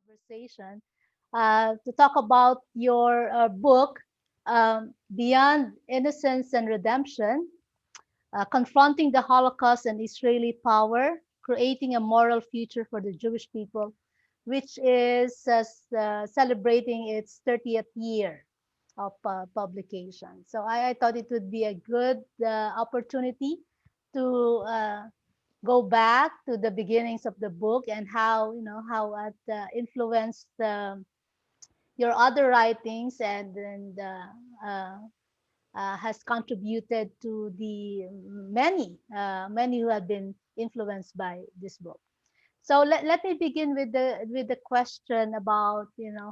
conversation to talk about your book, Beyond Innocence and Redemption, Confronting the Holocaust and Israeli Power, Creating a Moral Future for the Jewish People, which is celebrating its 30th year of publication. So I thought it would be a good opportunity to go back to the beginnings of the book and how how it influenced your other writings and has contributed to the many who have been influenced by this book. So let me begin with the question about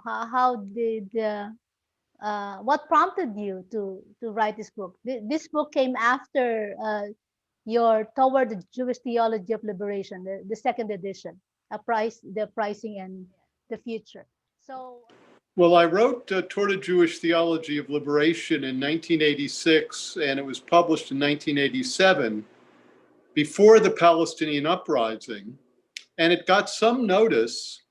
how did what prompted you to write this book. This book came after your Toward the Jewish Theology of Liberation, the second edition, the pricing and the future. So Well, I wrote Toward a Jewish Theology of Liberation in 1986, and it was published in 1987, before the Palestinian uprising, and it got some notice.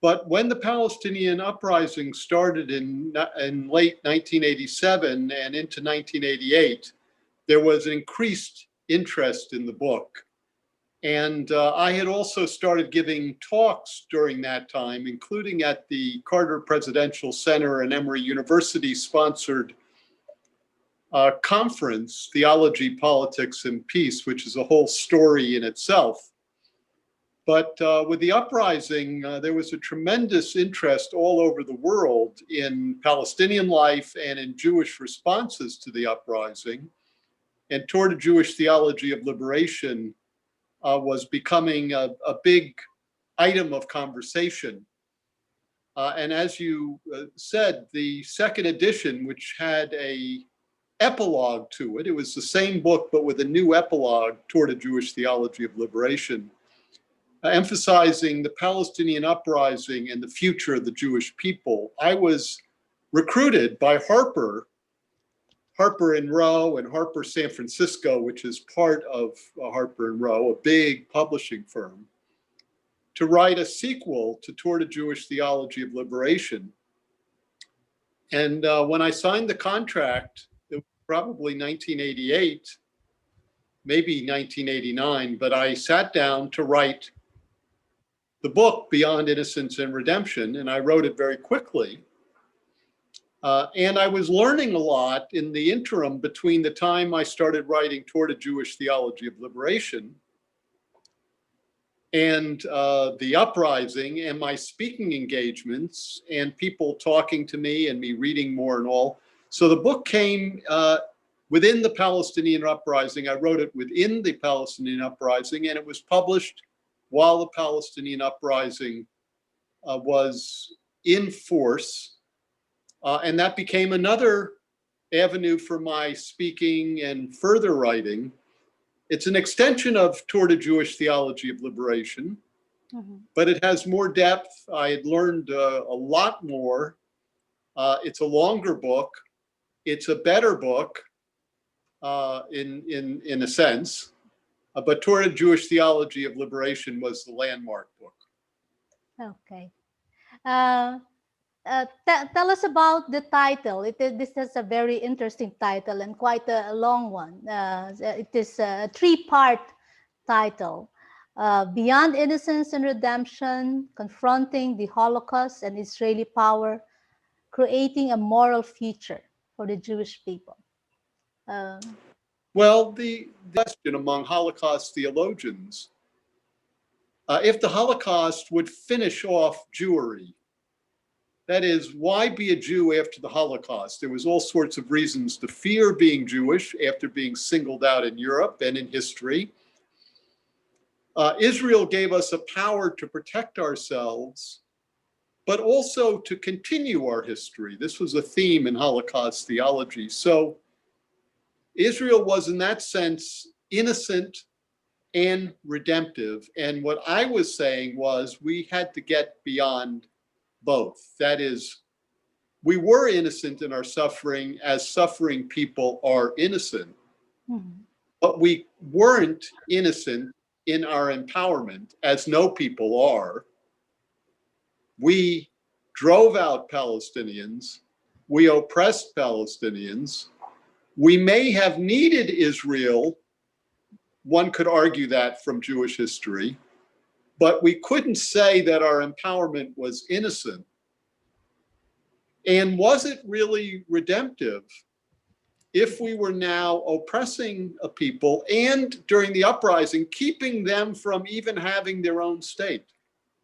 But when the Palestinian uprising started in late 1987 and into 1988, there was an increased interest in the book. And I had also started giving talks during that time, including at the Carter Presidential Center and Emory University sponsored conference, Theology, Politics, and Peace, which is a whole story in itself. But with the uprising, there was a tremendous interest all over the world in Palestinian life and in Jewish responses to the uprising. And Toward a Jewish Theology of Liberation was becoming a big item of conversation. And as you said, the second edition, which had a epilogue to it, it was the same book, but with a new epilogue, Toward a Jewish Theology of Liberation, emphasizing the Palestinian uprising and the future of the Jewish people. I was recruited by Harper Row and Harper San Francisco, which is part of Harper Row, a big publishing firm, to write a sequel to Toward a Jewish Theology of Liberation. And when I signed the contract, it was probably 1988, maybe 1989, but I sat down to write the book Beyond Innocence and Redemption, and I wrote it very quickly. And I was learning a lot in the interim between the time I started writing Toward a Jewish Theology of Liberation and the uprising and my speaking engagements and people talking to me and me reading more and all. So the book came within the Palestinian uprising. I wrote it within the Palestinian uprising, and it was published while the Palestinian uprising was in force. And that became another avenue for my speaking and further writing. It's an extension of Toward a Jewish Theology of Liberation, but it has more depth. I had learned a lot more. It's a longer book. It's a better book in a sense. But Toward a Jewish Theology of Liberation was the landmark book. okay. Tell us about the title. This is a very interesting title and quite a long one. It is a three-part title. Beyond Innocence and Redemption, Confronting the Holocaust and Israeli Power, Creating a Moral Future for the Jewish People. Well, the question among Holocaust theologians, if the Holocaust would finish off Jewry, that is, why be a Jew after the Holocaust? There was all sorts of reasons to fear being Jewish after being singled out in Europe and in history. Israel gave us a power to protect ourselves, but also to continue our history. This was a theme in Holocaust theology. So Israel was, in that sense, innocent and redemptive. And what I was saying was we had to get beyond both. That is, we were innocent in our suffering as suffering people are innocent, but we weren't innocent in our empowerment as no people are. We drove out Palestinians. We oppressed Palestinians. We may have needed Israel. One could argue that from Jewish history, but we couldn't say that our empowerment was innocent. And was it really redemptive if we were now oppressing a people and during the uprising, keeping them from even having their own state?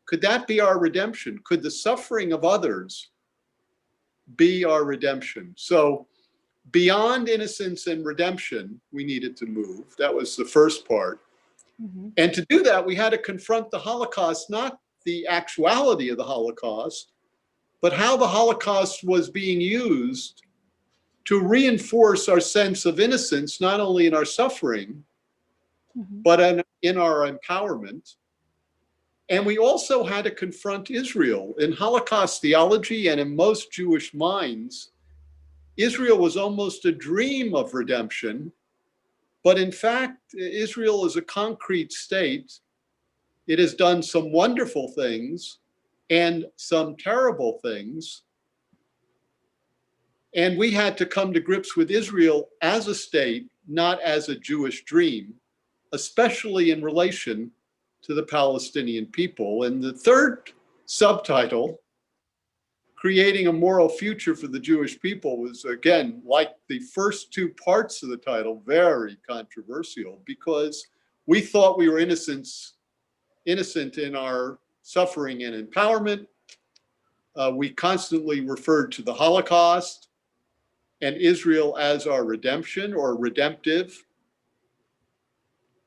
Could that be our redemption? Could the suffering of others be our redemption? So beyond innocence and redemption, we needed to move. That was the first part. Mm-hmm. And to do that, we had to confront the Holocaust, not the actuality of the Holocaust, but how the Holocaust was being used to reinforce our sense of innocence, not only in our suffering, Mm-hmm. but in our empowerment. And we also had to confront Israel. In Holocaust theology and in most Jewish minds, Israel was almost a dream of redemption. But in fact, Israel is a concrete state. It has done some wonderful things and some terrible things. And we had to come to grips with Israel as a state, not as a Jewish dream, especially in relation to the Palestinian people. And the third subtitle, Creating a Moral Future for the Jewish People, was, again, like the first two parts of the title, very controversial because we thought we were innocent in our suffering and empowerment. We constantly referred to the Holocaust and Israel as our redemption or redemptive.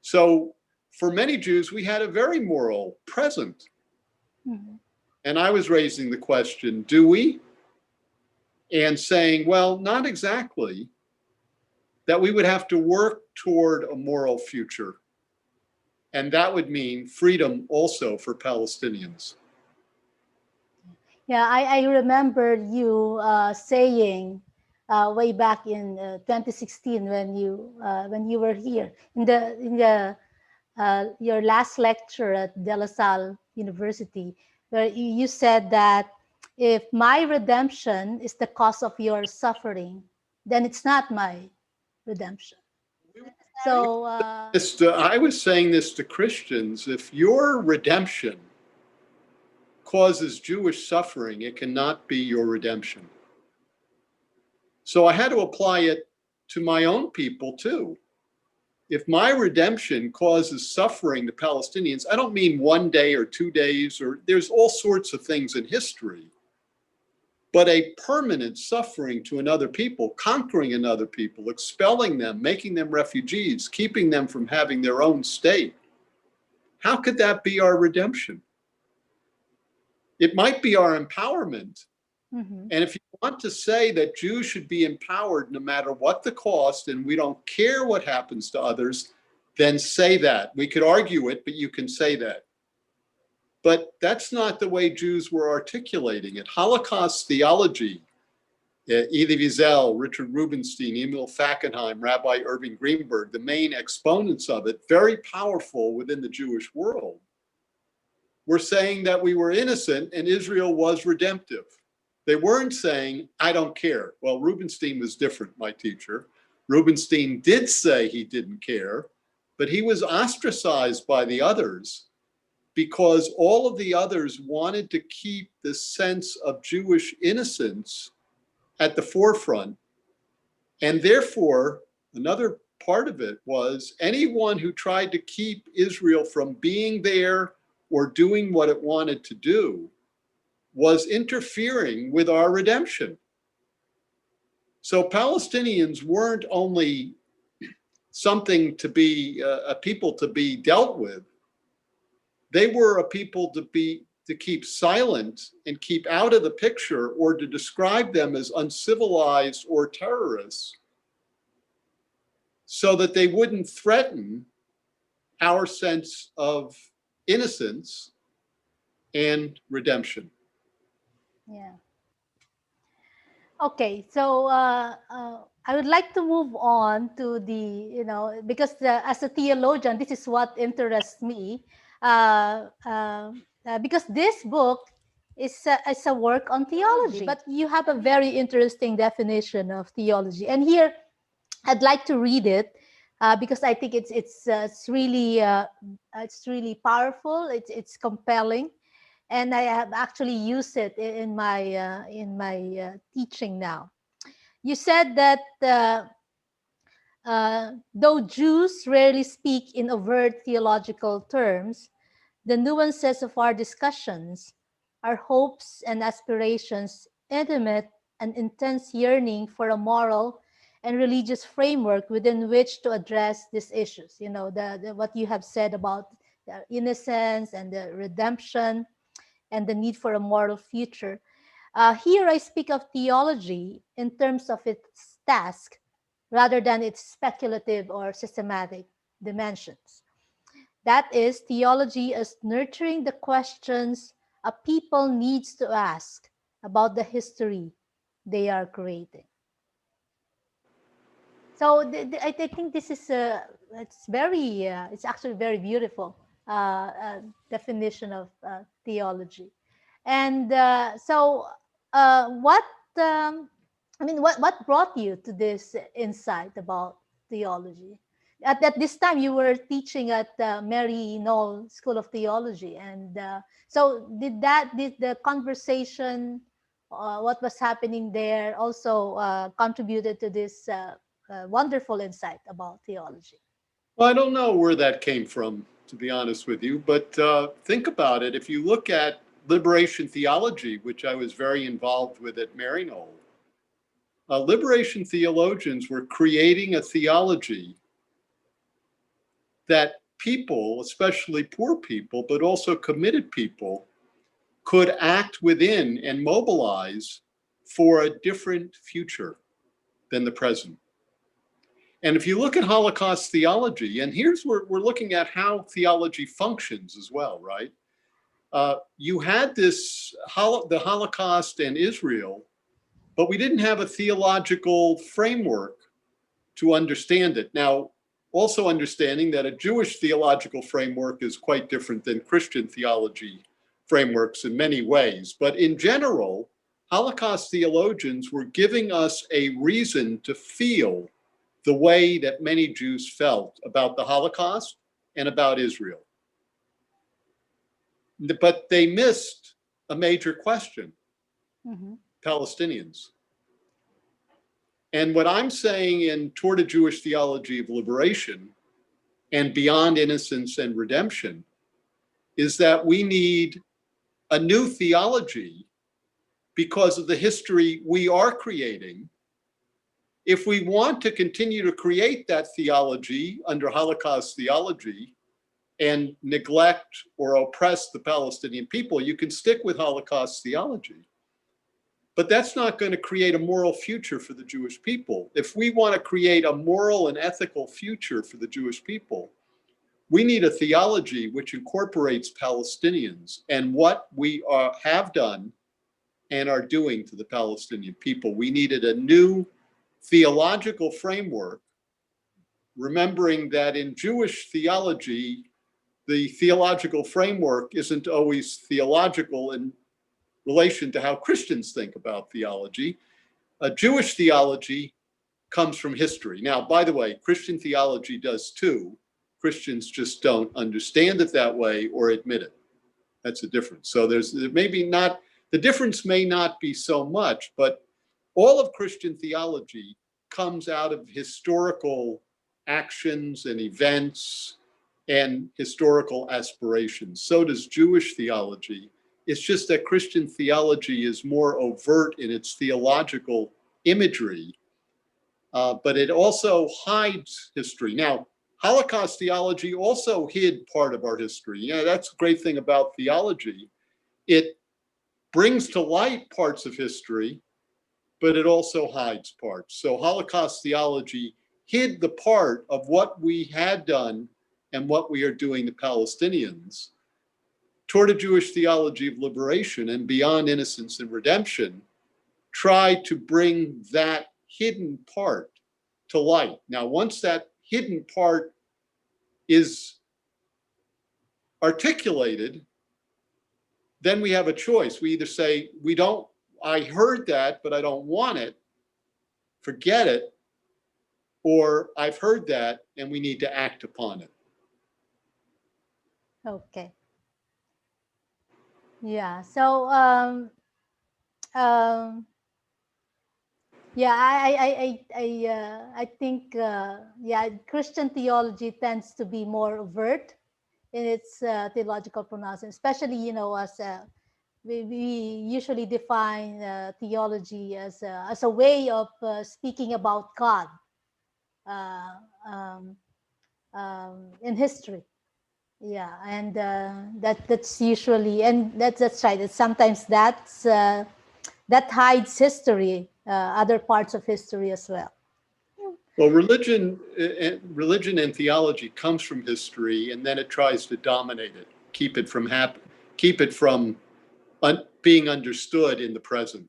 So for many Jews, we had a very moral present. Mm-hmm. And I was raising the question, do we? And saying, well, not exactly, that we would have to work toward a moral future. And that would mean freedom also for Palestinians. Yeah, I remember you saying way back in 2016 when you were here in the your last lecture at De La Salle University, where you said that if my redemption is the cause of your suffering, then it's not my redemption. So I was saying this to Christians, if your redemption causes Jewish suffering, it cannot be your redemption. So I had to apply it to my own people too. If my redemption causes suffering to Palestinians, I don't mean 1 day or 2 days, or there's all sorts of things in history, but a permanent suffering to another people, conquering another people, expelling them, making them refugees, keeping them from having their own state. How could that be our redemption? It might be our empowerment. mhm. And if you want to say that Jews should be empowered no matter what the cost, and we don't care what happens to others, then say that. We could argue it, but you can say that. But that's not the way Jews were articulating it. Holocaust theology, Elie Wiesel, Richard Rubinstein, Emil Fackenheim, Rabbi Irving Greenberg, the main exponents of it, very powerful within the Jewish world, were saying that we were innocent and Israel was redemptive. They weren't saying, I don't care. Well, Rubinstein was different, my teacher. Rubinstein did say he didn't care, but he was ostracized by the others because all of the others wanted to keep the sense of Jewish innocence at the forefront. And therefore, another part of it was anyone who tried to keep Israel from being there or doing what it wanted to do was interfering with our redemption. So Palestinians weren't only something to be a people to be dealt with, they were a people to keep silent and keep out of the picture, or to describe them as uncivilized or terrorists, so that they wouldn't threaten our sense of innocence and redemption. Yeah. Okay, so I would like to move on to because as a theologian, this is what interests me. Because this book is a work on theology. But you have a very interesting definition of theology, and here I'd like to read it because I think it's really powerful. It's compelling, and I have actually used it in my teaching now. You said that though Jews rarely speak in overt theological terms, the nuances of our discussions, our hopes and aspirations, intimate and intense yearning for a moral and religious framework within which to address these issues. You know, what you have said about the innocence and the redemption and the need for a moral future. Here I speak of theology in terms of its task rather than its speculative or systematic dimensions. That is, theology as nurturing the questions a people needs to ask about the history they are creating. So I think this is it's actually very beautiful definition of theology. And what what brought you to this insight about theology? At this time, you were teaching at Mary Knoll School of Theology, and so did the conversation, what was happening there, also contributed to this wonderful insight about theology? Well, I don't know where that came from, to be honest with you, but think about it. If you look at liberation theology, which I was very involved with at Maryknoll, liberation theologians were creating a theology that people, especially poor people, but also committed people, could act within and mobilize for a different future than the present. And if you look at Holocaust theology, and here's where we're looking at how theology functions as well, right? You had the Holocaust and Israel, but we didn't have a theological framework to understand it. Now, also understanding that a Jewish theological framework is quite different than Christian theology frameworks in many ways. But in general, Holocaust theologians were giving us a reason to feel the way that many Jews felt about the Holocaust and about Israel. But they missed a major question: Mm-hmm. Palestinians. And what I'm saying in Toward a Jewish Theology of Liberation and Beyond Innocence and Redemption is that we need a new theology because of the history we are creating. If we want to continue to create that theology under Holocaust theology and neglect or oppress the Palestinian people, you can stick with Holocaust theology. But that's not going to create a moral future for the Jewish people. If we want to create a moral and ethical future for the Jewish people, we need a theology which incorporates Palestinians and what we have done and are doing to the Palestinian people. We needed a new theological framework, remembering that in Jewish theology, the theological framework isn't always theological in relation to how Christians think about theology. Jewish theology comes from history. Now, by the way, Christian theology does too. Christians just don't understand it that way or admit it. That's the difference. So there maybe not, the difference may not be so much, but all of Christian theology comes out of historical actions and events and historical aspirations. So does Jewish theology. It's just that Christian theology is more overt in its theological imagery, but it also hides history. Now, Holocaust theology also hid part of our history. Yeah, that's the great thing about theology. It brings to light parts of history, but it also hides parts. So Holocaust theology hid the part of what we had done and what we are doing to Palestinians. Toward a Jewish Theology of Liberation and Beyond Innocence and Redemption try to bring that hidden part to light. Now, once that hidden part is articulated, then we have a choice. We either say, I heard that, but I don't want it, forget it, or I've heard that and we need to act upon it. Okay. Yeah. So um, yeah, I think yeah, Christian theology tends to be more overt in its theological pronouncement, especially as we usually define theology as a way of speaking about God uh, um, in history. Yeah, and that's usually, and that's right. It's sometimes that hides history, other parts of history as well. Well, religion and theology comes from history, and then it tries to dominate it, keep it from being understood in the present.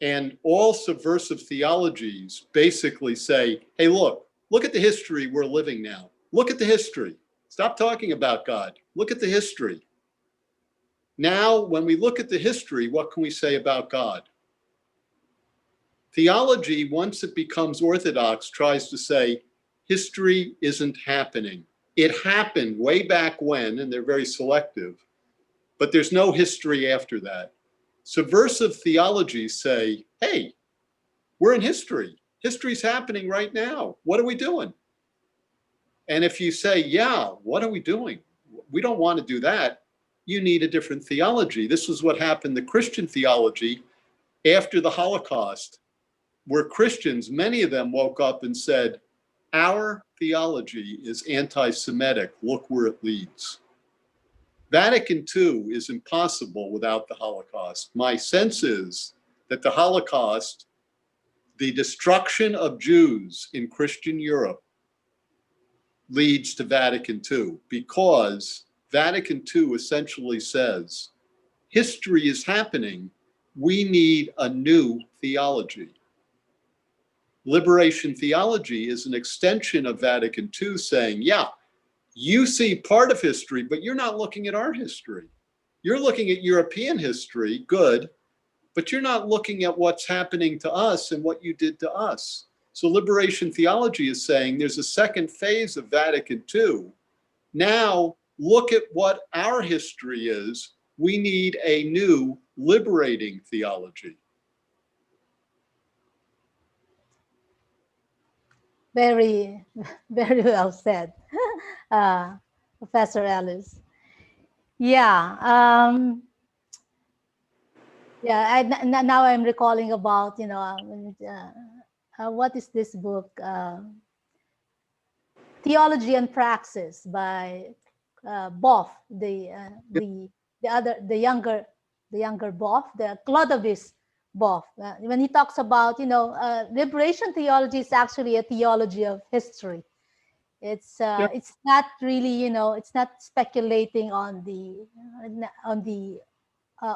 And all subversive theologies basically say, hey, look at the history we're living now. Look at the history. Stop talking about God. Look at the history. Now, when we look at the history, what can we say about God? Theology, once it becomes orthodox, tries to say history isn't happening. It happened way back when, and they're very selective, but there's no history after that. Subversive theologies say, hey, we're in history. History's happening right now. What are we doing? And if you say, yeah, what are we doing? We don't want to do that. You need a different theology. This is what happened to Christian theology after the Holocaust, where Christians, many of them woke up and said, our theology is anti-Semitic. Look where it leads. Vatican II is impossible without the Holocaust. My sense is that the Holocaust, the destruction of Jews in Christian Europe, leads to Vatican II, because Vatican II essentially says, history is happening. We need a new theology. Liberation theology is an extension of Vatican II saying, yeah, you see part of history, but you're not looking at our history. You're looking at European history, good, but you're not looking at what's happening to us and what you did to us. So liberation theology is saying there's a second phase of Vatican II. Now look at what our history is. We need a new liberating theology. Very, very well said, Professor Ellis. Yeah. Yeah. Now I'm recalling about, what is this book? Theology and Praxis by Boff, the younger Boff, the Clodovis Boff. When he talks about, liberation theology is actually a theology of history. Yep. It's not really, it's not speculating on the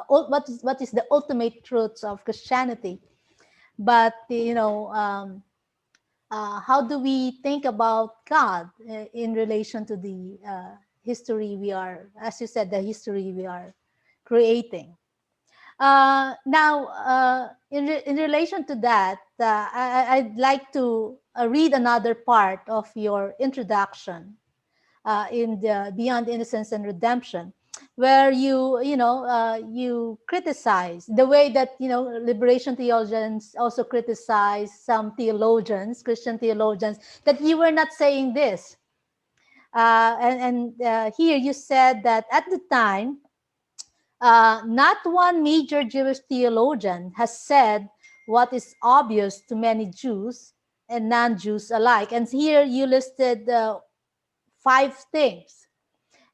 what is the ultimate truths of Christianity, but how do we think about God in relation to the history we are, as you said, the history we are creating? Now, in relation to that, I'd like to read another part of your introduction in the Beyond Innocence and Redemption, where you criticize the way that liberation theologians also criticize some theologians, Christian theologians, that you were not saying this. And here you said that at the time, not one major Jewish theologian has said what is obvious to many Jews and non-Jews alike. And here you listed 5 things,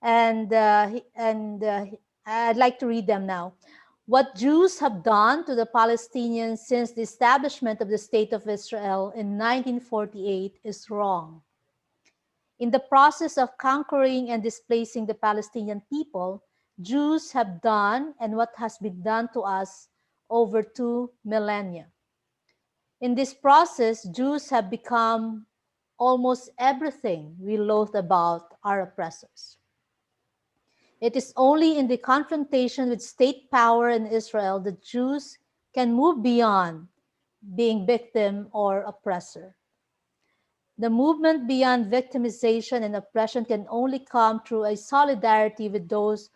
and I'd like to read them now. What Jews have done to the Palestinians since the establishment of the State of Israel in 1948 is wrong. In the process of conquering and displacing the Palestinian people, Jews have done and what has been done to us over 2 millennia. In this process, Jews have become almost everything we loathe about our oppressors. It is only in the confrontation with state power in Israel that Jews can move beyond being victim or oppressor. The movement beyond victimization and oppression can only come through a solidarity with those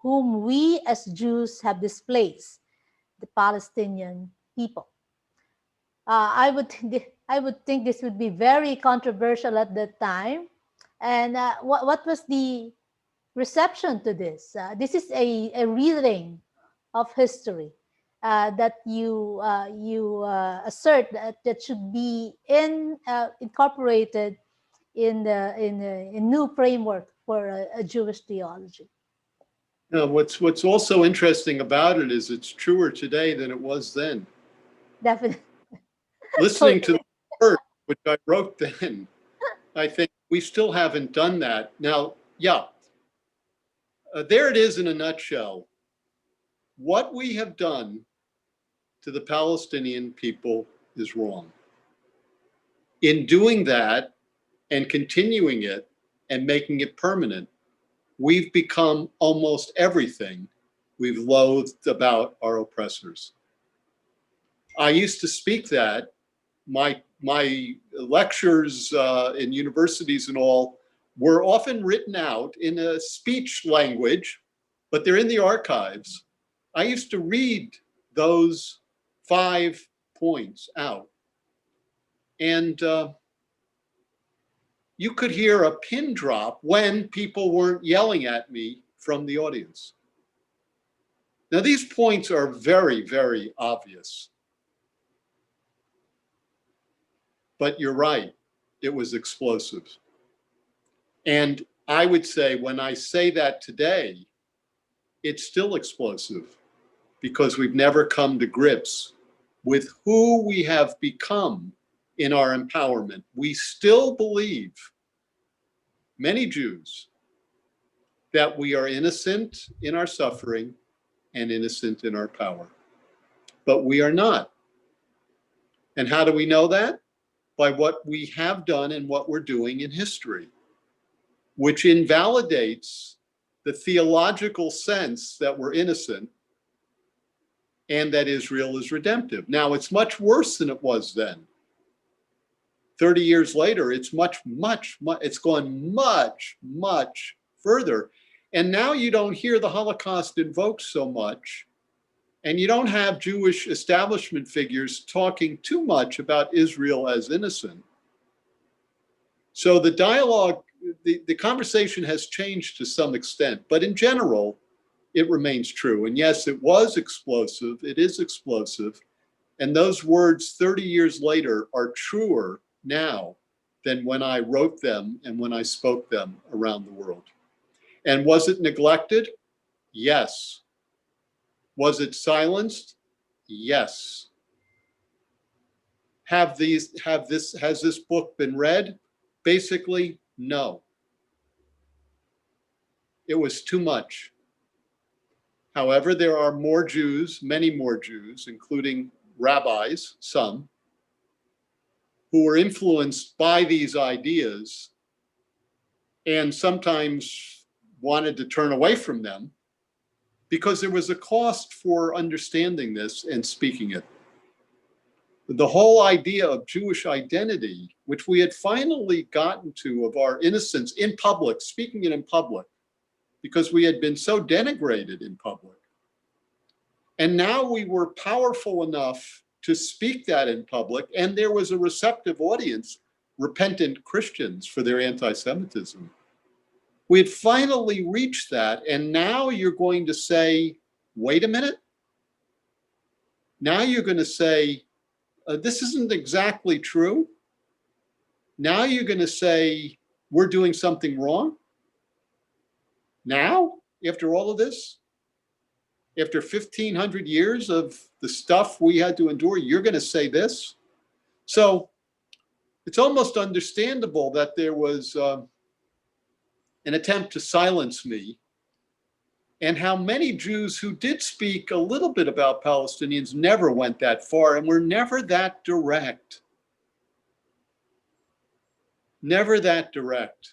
whom we as Jews have displaced, the Palestinian people. I would think this would be very controversial at that time. And what was the reception to this? This is a reading of history that you assert that should be incorporated in new framework for a Jewish theology. Now, what's also interesting about it is it's truer today than it was then. Definitely. Listening to the words which I wrote then, I think we still haven't done that. Now, yeah, there it is in a nutshell. What we have done to the Palestinian people is wrong. In doing that and continuing it and making it permanent, we've become almost everything we've loathed about our oppressors. I used to speak that. My lectures in universities and all were often written out in a speech language, but they're in the archives. I used to read those 5 points out, and you could hear a pin drop when people weren't yelling at me from the audience. Now, these points are very, very obvious. But you're right, it was explosive. And I would say when I say that today, it's still explosive because we've never come to grips with who we have become in our empowerment. We still believe, many Jews, that we are innocent in our suffering and innocent in our power. But we are not. And how do we know that? By what we have done and what we're doing in history, which invalidates the theological sense that we're innocent and that Israel is redemptive. Now, it's much worse than it was then. 30 years later, it's it's gone much further. And now you don't hear the Holocaust invoked so much, and you don't have Jewish establishment figures talking too much about Israel as innocent. So the dialogue, the conversation has changed to some extent, but in general, it remains true. And yes, it was explosive, it is explosive. And those words 30 years later are truer now than when I wrote them and when I spoke them around the world. And was it neglected? Yes. Was it silenced? Yes. Has this book been read? Basically, no. It was too much. However, there are more Jews, many more Jews, including rabbis, some, who were influenced by these ideas and sometimes wanted to turn away from them because there was a cost for understanding this and speaking it. The whole idea of Jewish identity, which we had finally gotten to, of our innocence in public, speaking it in public, because we had been so denigrated in public. And now we were powerful enough to speak that in public, and there was a receptive audience, repentant Christians for their anti-Semitism. We had finally reached that, and now you're going to say, wait a minute. Now you're going to say, this isn't exactly true. Now you're going to say, we're doing something wrong. Now, after all of this, after 1,500 years of the stuff we had to endure, you're going to say this? So it's almost understandable that there was an attempt to silence me, and how many Jews who did speak a little bit about Palestinians never went that far and were never that direct. Never that direct.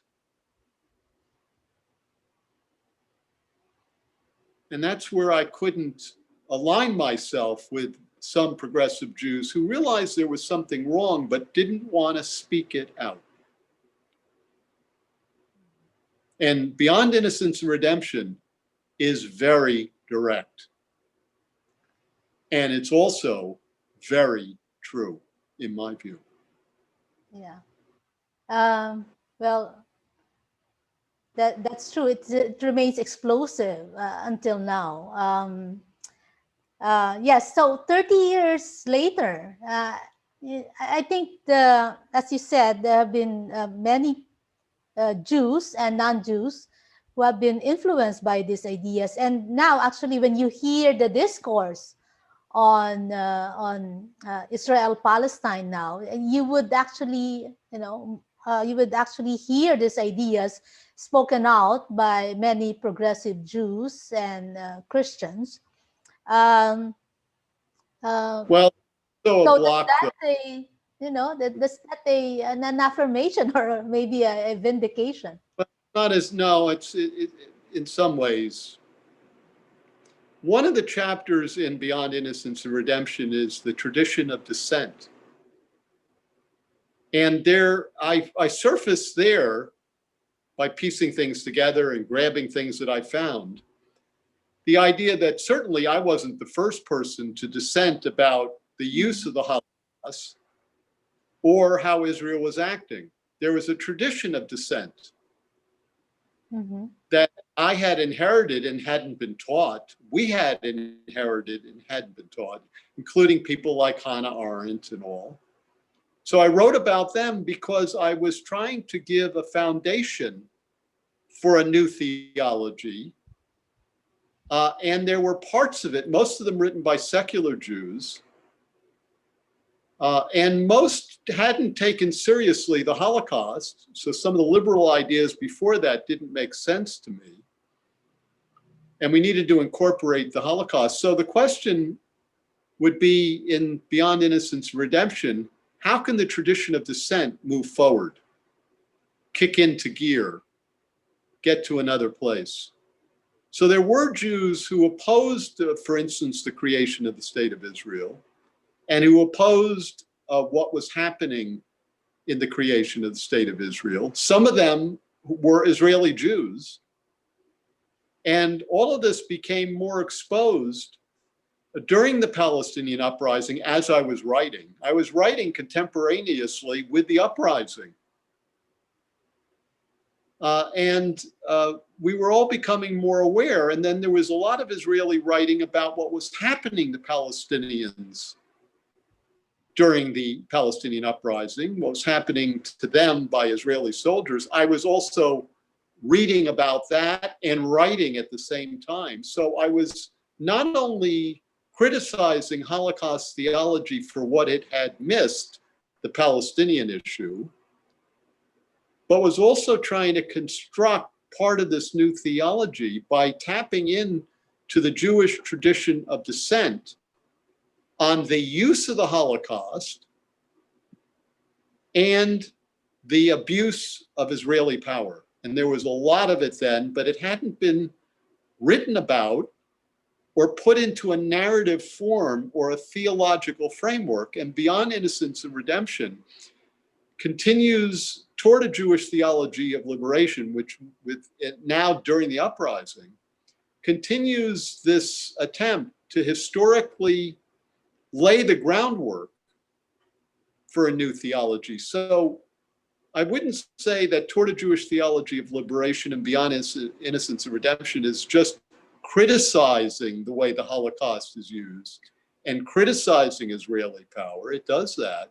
And that's where I couldn't align myself with some progressive Jews who realized there was something wrong but didn't want to speak it out. And Beyond Innocence and Redemption is very direct. And it's also very true, in my view. Yeah. Well, that's true. It remains explosive until now. Yes. So 30 years later, I think as you said, there have been many Jews and non-Jews who have been influenced by these ideas. And now, actually, when you hear the discourse on Israel Palestine now, you would actually hear these ideas spoken out by many progressive Jews and Christians. Um, uh, Well, so a so block, though. that's that an affirmation or maybe a vindication. But not as, no, in some ways. One of the chapters in Beyond Innocence and Redemption is the tradition of dissent. And there, I surfaced there by piecing things together and grabbing things that I found. The idea that certainly I wasn't the first person to dissent about the use of the Holocaust or how Israel was acting. There was a tradition of dissent that I had inherited and hadn't been taught. We had inherited and hadn't been taught, including people like Hannah Arendt and all. So I wrote about them because I was trying to give a foundation for a new theology. And there were parts of it, most of them written by secular Jews, and most hadn't taken seriously the Holocaust. So some of the liberal ideas before that didn't make sense to me. And we needed to incorporate the Holocaust. So the question would be, in Beyond Innocence and Redemption, how can the tradition of dissent move forward, kick into gear, get to another place? So there were Jews who opposed, for instance, the creation of the state of Israel, and who opposed what was happening in the creation of the state of Israel. Some of them were Israeli Jews. And all of this became more exposed during the Palestinian uprising as I was writing. I was writing contemporaneously with the uprising. And we were all becoming more aware. And then there was a lot of Israeli writing about what was happening to Palestinians during the Palestinian uprising, what was happening to them by Israeli soldiers. I was also reading about that and writing at the same time. So I was not only criticizing Holocaust theology for what it had missed, the Palestinian issue, but was also trying to construct part of this new theology by tapping in to the Jewish tradition of dissent on the use of the Holocaust and the abuse of Israeli power. And there was a lot of it then, but it hadn't been written about or put into a narrative form or a theological framework. And Beyond Innocence and Redemption continues toward a Jewish theology of liberation, which with it now during the uprising, continues this attempt to historically lay the groundwork for a new theology. So I wouldn't say that toward a Jewish theology of liberation and Beyond Innocence and Redemption is just criticizing the way the Holocaust is used and criticizing Israeli power. It does that.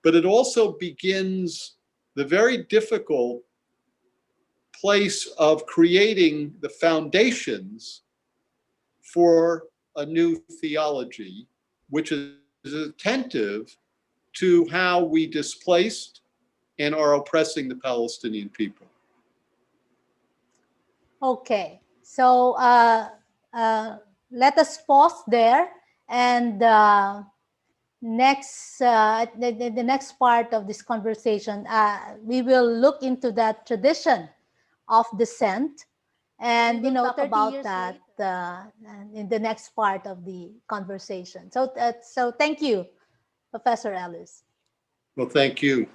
But it also begins the very difficult place of creating the foundations for a new theology, which is attentive to how we displaced and are oppressing the Palestinian people. Okay, so let us pause there, and the next part of this conversation, we will look into that tradition of dissent And talk about that in the next part of the conversation. So thank you, Professor Ellis. Well, thank you.